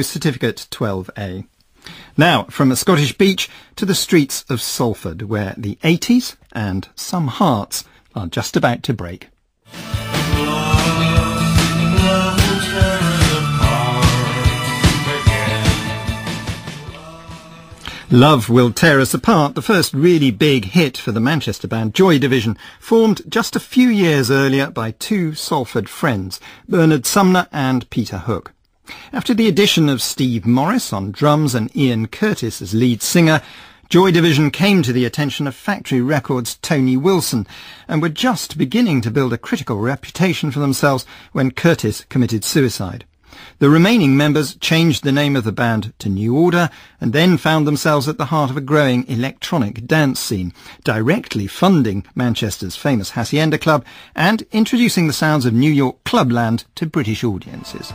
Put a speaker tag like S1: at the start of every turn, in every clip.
S1: Certificate 12A. Now, from a Scottish beach to the streets of Salford, where the 80s and some hearts are just about to break. Love Will Tear Us Apart, the first really big hit for the Manchester band Joy Division, formed just a few years earlier by two Salford friends, Bernard Sumner and Peter Hook. After the addition of Steve Morris on drums and Ian Curtis as lead singer, Joy Division came to the attention of Factory Records' Tony Wilson and were just beginning to build a critical reputation for themselves when Curtis committed suicide. The remaining members changed the name of the band to New Order and then found themselves at the heart of a growing electronic dance scene, directly funding Manchester's famous Hacienda Club and introducing the sounds of New York clubland to British audiences.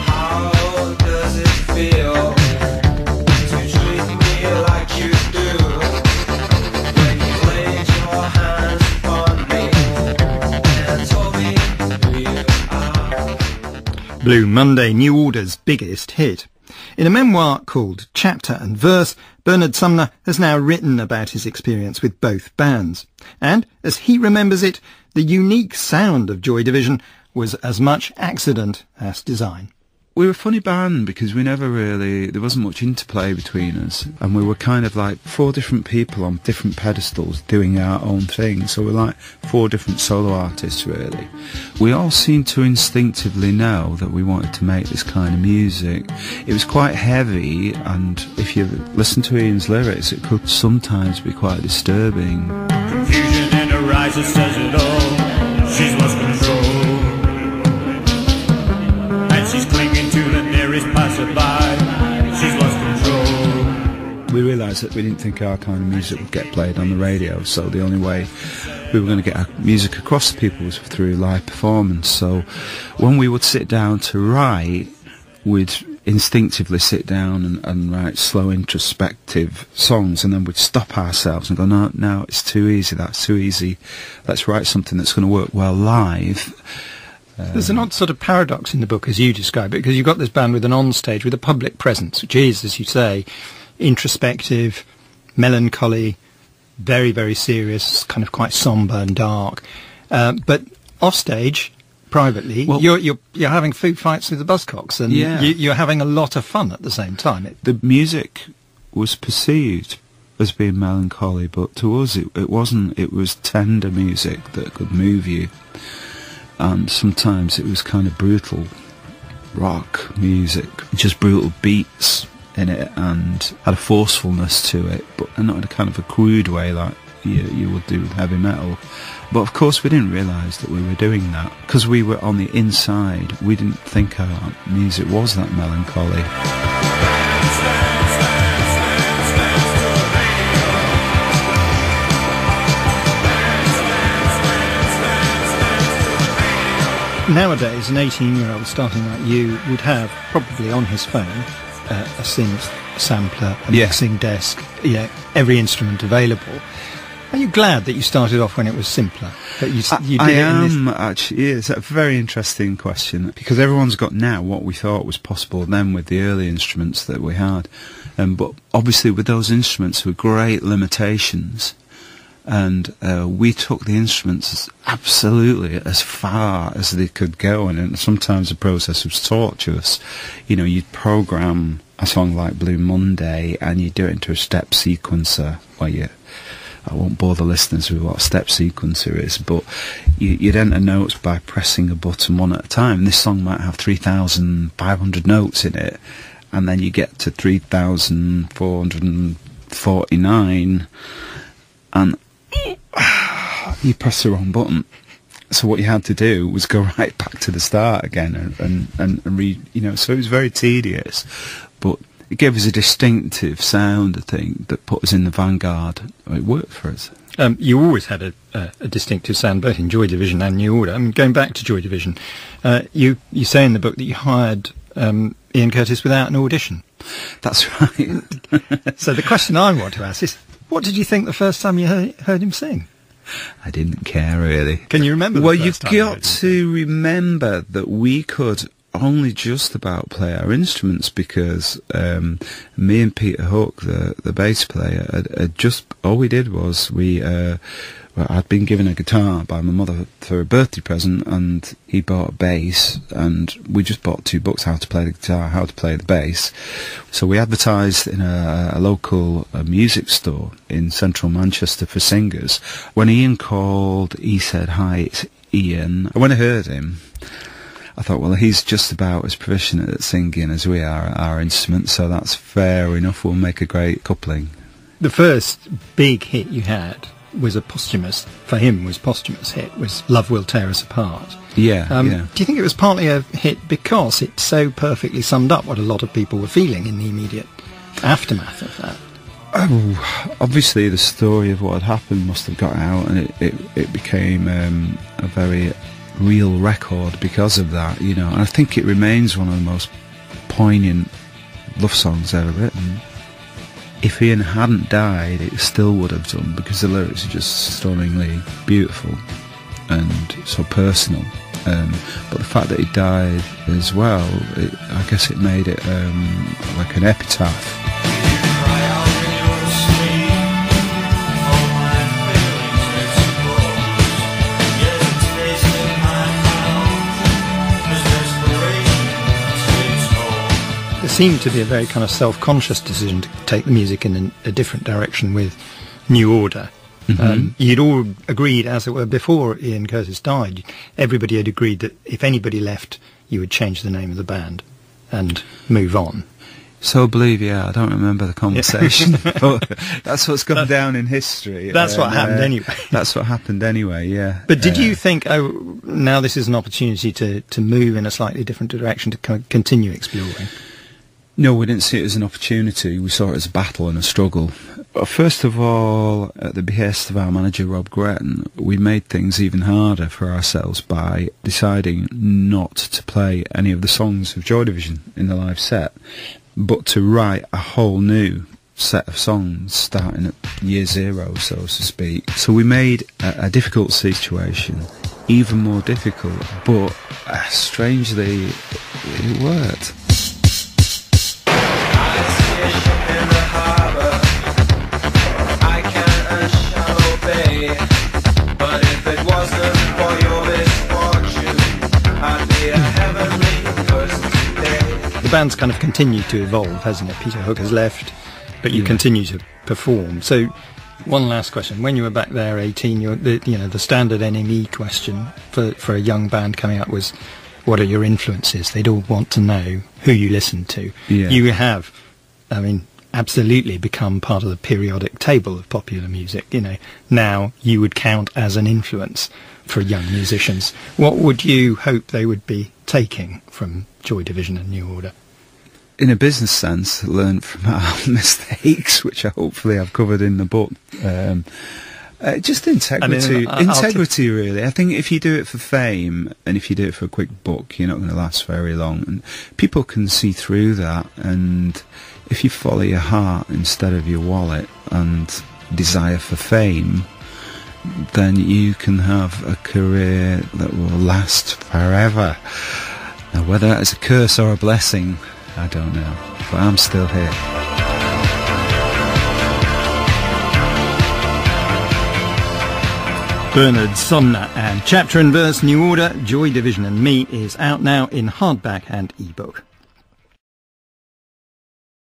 S2: How does it feel to treat me like you do when you laid your hands upon me and told me who you are?
S1: Blue Monday, New Order's biggest hit. In a memoir called Chapter and Verse, Bernard Sumner has now written about his experience with both bands. And, as he remembers it, the unique sound of Joy Division was as much accident as design.
S3: We were a funny band because we never really, there wasn't much interplay between us, and we were kind of like four different people on different pedestals doing our own thing, so we're like four different solo artists really. We all seemed to instinctively know that we wanted to make this kind of music. It was quite heavy, and if you listen to Ian's lyrics it could sometimes be quite disturbing.
S4: Confusion in her eyes, it says it all. She's lost control. She's clinging to the nearest passerby. She's lost control.
S3: We realised that we didn't think our kind of music would get played on the radio, so the only way we were going to get our music across to people was through live performance. So when we would sit down to write, we'd instinctively sit down and write slow introspective songs, and then we'd stop ourselves and go, no, it's too easy, that's too easy, let's write something that's going to work well live.
S1: There's an odd sort of paradox in the book as you describe it, because you've got this band with an onstage with a public presence, which is, as you say, introspective, melancholy, very, very serious, kind of quite sombre and dark. But offstage, privately, well, you're having food fights with the Buzzcocks, and you're having a lot of fun at the same time.
S3: The music was perceived as being melancholy, but to us it wasn't. It was tender music that could move you. And sometimes it was kind of brutal rock music, just brutal beats in it, and had a forcefulness to it, but not in a kind of a crude way like you would do with heavy metal. But of course we didn't realise that we were doing that, because we were on the inside. We didn't think our music was that melancholy.
S1: Nowadays, an 18-year-old starting like you would have probably on his phone a synth sampler, a mixing desk, every instrument available. Are you glad that you started off when it was simpler? That you did
S3: I am, actually. It's a very interesting question, because everyone's got now what we thought was possible then with the early instruments that we had. But obviously with those instruments there were great limitations. And we took the instruments absolutely as far as they could go, and sometimes the process was torturous. You know, you'd program a song like Blue Monday and you'd do it into a step sequencer where I won't bore the listeners with what a step sequencer is, but you'd enter notes by pressing a button one at a time. This song might have 3,500 notes in it, and then you get to 3,449 and you press the wrong button. So what you had to do was go right back to the start again and read, so it was very tedious, but it gave us a distinctive sound, I think, that put us in the vanguard. It worked for us.
S1: You always had a distinctive sound, both in Joy Division and New Order. I mean, going back to Joy Division, you say in the book that you hired Ian Curtis without an audition.
S3: That's right.
S1: So the question I want to ask is, what did you think the first time you heard him sing?
S3: I didn't care, really.
S1: Can you remember the
S3: Well,
S1: first time
S3: you've got to remember that we could only just about play our instruments because me and Peter Hook, the bass player, had just all we did was I'd been given a guitar by my mother for a birthday present, and he bought a bass, and we just bought 2 books: how to play the guitar, how to play the bass. So we advertised in a local music store in central Manchester for singers. When Ian called, he said, "Hi, it's Ian." And when I heard him, I thought, well, he's just about as proficient at singing as we are at our instrument, so that's fair enough. We'll make a great coupling.
S1: The first big hit you had was a posthumous hit, was Love Will Tear Us Apart.
S3: Yeah,
S1: Do you think it was partly a hit because it so perfectly summed up what a lot of people were feeling in the immediate aftermath of that?
S3: Oh, obviously the story of what had happened must have got out, and it became a very real record because of that, you know. And I think it remains one of the most poignant love songs ever written. If Ian hadn't died, it still would have done, because the lyrics are just stunningly beautiful and so personal. But the fact that he died as well, I guess it made it like an epitaph.
S1: It seemed to be a very kind of self-conscious decision to take the music in a different direction with New Order. Mm-hmm. You'd all agreed, as it were, before Ian Curtis died, everybody had agreed that if anybody left, you would change the name of the band and move on.
S3: So I believe, yeah, I don't remember the conversation, but that's what's gone down in history.
S1: That's what happened anyway.
S3: That's what happened anyway, yeah.
S1: But did you think, oh, now this is an opportunity to move in a slightly different direction, to continue exploring?
S3: No, we didn't see it as an opportunity. We saw it as a battle and a struggle. First of all, at the behest of our manager, Rob Gretton, we made things even harder for ourselves by deciding not to play any of the songs of Joy Division in the live set, but to write a whole new set of songs starting at year 0, so to speak. So we made a difficult situation even more difficult, but strangely, it worked.
S2: But if it wasn't for your misfortune, I'd be a heavenly person today.
S1: The band's kind of continued to evolve, hasn't it? Peter Hook has left, but you continue to perform. So, one last question: when you were back there, 18, the standard NME question for a young band coming up was, "What are your influences?" They'd all want to know who you listened to.
S3: Yeah.
S1: You have, I mean, absolutely become part of the periodic table of popular music. You know, now you would count as an influence for young musicians. What would you hope they would be taking from Joy Division and New Order?
S3: In a business sense, learn from our mistakes, which I hopefully I've covered in the book. Just integrity, integrity really. I think if you do it for fame and if you do it for a quick buck, you're not going to last very long. And people can see through that. And if you follow your heart instead of your wallet and desire for fame, then you can have a career that will last forever. Now, whether that is a curse or a blessing, I don't know. But I'm still here.
S1: Bernard Sumner and Chapter and Verse New Order, Joy Division and Me is out now in hardback and ebook.